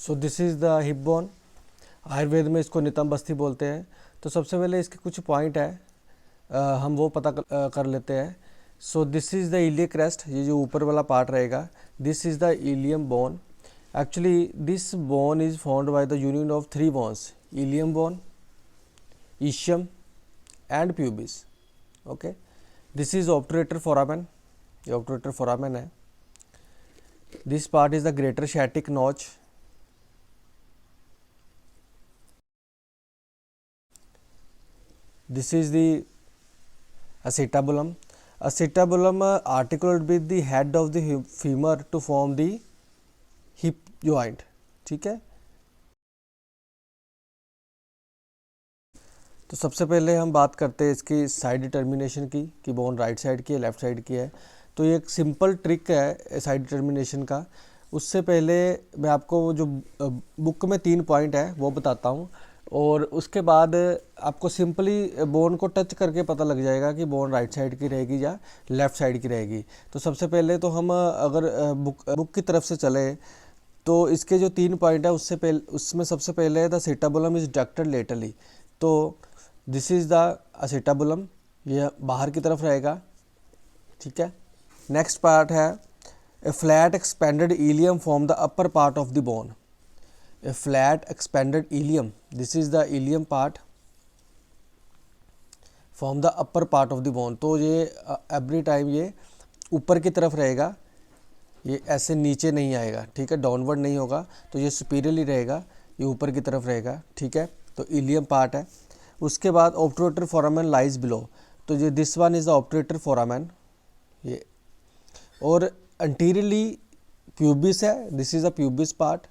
So this is the hip bone. Ayurveda में इसको नितंब अस्थि बोलते हैं। तो सबसे पहले इसके कुछ पॉइंट है, हम वो पता कर लेते हैं। So this is the iliac crest, ये जो ऊपर वाला पार्ट रहेगा, this is the ilium bone. Actually this bone is found by the union of 3 bones, ilium bone, ischium and pubis। Okay, this is obturator foramen, ये obturator foramen है। This part is the greater sciatic notch. This is the acetabulum। acetabulum articulated with the head of the femur to form the hip joint। ठीक है, तो सबसे पहले हम बात करते हैं इसकी साइड डिटर्मिनेशन की कि बोन राइट साइड की है लेफ़्ट साइड की है। तो ये एक सिंपल ट्रिक है साइड डिटर्मिनेशन का। उससे पहले मैं आपको जो बुक में 3 पॉइंट है वो बताता हूँ, और उसके बाद आपको सिंपली बोन को टच करके पता लग जाएगा कि बोन राइट साइड की रहेगी या लेफ़्ट साइड की रहेगी। तो सबसे पहले तो हम अगर बुक की तरफ से चले तो इसके जो 3 पॉइंट है उसमें सबसे पहले the acetabulum is ducted laterally. तो दिस इज़ द acetabulum, ये बाहर की तरफ रहेगा। ठीक है, नेक्स्ट पार्ट है a flat expanded ilium from the upper part of the bone. A flat expanded ilium, this is the ilium part from the upper part of the bone. तो ये एवरी टाइम ये ऊपर की तरफ रहेगा, ये ऐसे नीचे नहीं आएगा। ठीक है, डाउनवर्ड नहीं होगा, तो ये सुपीरियरली रहेगा, ये ऊपर की तरफ रहेगा। ठीक है, तो इलियम पार्ट है। उसके बाद ऑब्टूरेटर फोरामेन लाइज बिलो। तो ये this one is the obturator foramen, ये, और अंटीरियरली प्यूबिस है, this is the pubis part,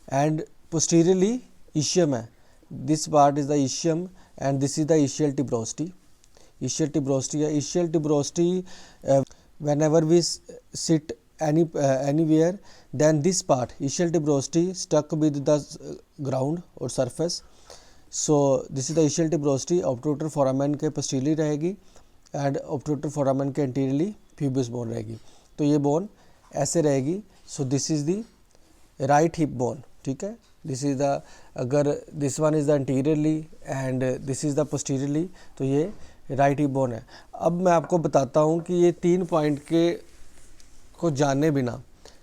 and posteriorly ischium है, this part is the ischium, and this is the ischial tuberosity. Ischial tuberosity है। Ischial tuberosity whenever we sit anywhere, then this part ischial tuberosity stuck with the ground or surface। so this is the ischial tuberosity। obturator foramen के posteriorly रहेगी and obturator foramen के anteriorly pubis bone रहेगी। तो ये bone ऐसे रहेगी। so this is the right hip bone। ठीक है, this is the, अगर this one is the anteriorly and this is the posteriorly, तो ये राइट हिप बोन है। अब मैं आपको बताता हूँ कि ये 3 पॉइंट के को जाने बिना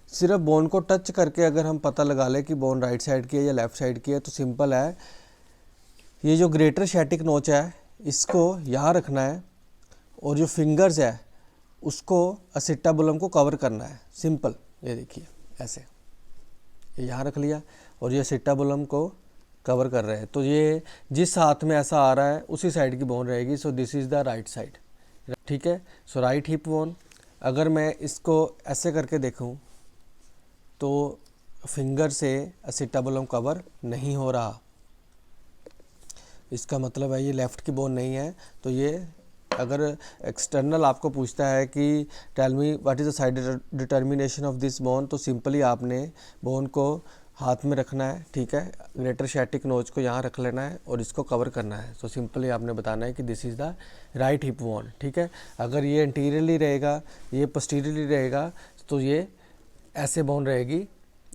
सिर्फ बोन को टच करके अगर हम पता लगा लें कि बोन राइट साइड की है या लेफ़्ट साइड की है, तो सिंपल है। ये जो ग्रेटर शैटिक नोच है इसको यहाँ रखना है, और जो फिंगर्स है उसको acetabulum को कवर करना है। सिंपल, ये देखिए ऐसे, ये यहाँ रख लिया और ये acetabulum को कवर कर रहे हैं। तो ये जिस हाथ में ऐसा आ रहा है उसी साइड की बोन रहेगी। सो this is the right side. ठीक है, सो राइट हिप बोन। अगर मैं इसको ऐसे करके देखूं तो फिंगर से acetabulum कवर नहीं हो रहा, इसका मतलब है ये लेफ़्ट की बोन नहीं है। तो ये अगर एक्सटर्नल आपको पूछता है कि tell me what is the side determination of this bone, तो सिंपली आपने बोन को हाथ में रखना है। ठीक है, ग्रेटर शैटिक नोच को यहाँ रख लेना है और इसको कवर करना है। तो सिंपली आपने बताना है कि this is the right hip bone. ठीक है, अगर ये एंटीरियरली रहेगा, ये पोस्टीरियरली रहेगा, तो ये ऐसे बोन रहेगी,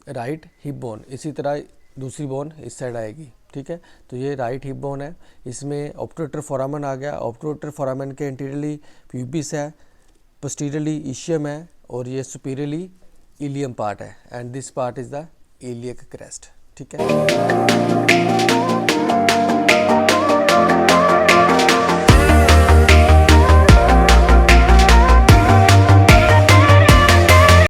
राइट हिप बोन। इसी तरह दूसरी बोन इस साइड आएगी। ठीक है, तो ये राइट हिप बोन है। इसमें ऑब्टूरेटर फोरामेन आ गया। ऑब्टूरेटर फोरामेन के एंटीरियरली प्यूबिस है, पोस्टीरियरली इशियम है, और ये सुपीरियरली इलियम पार्ट है, and this part is the iliac crest। ठीक है।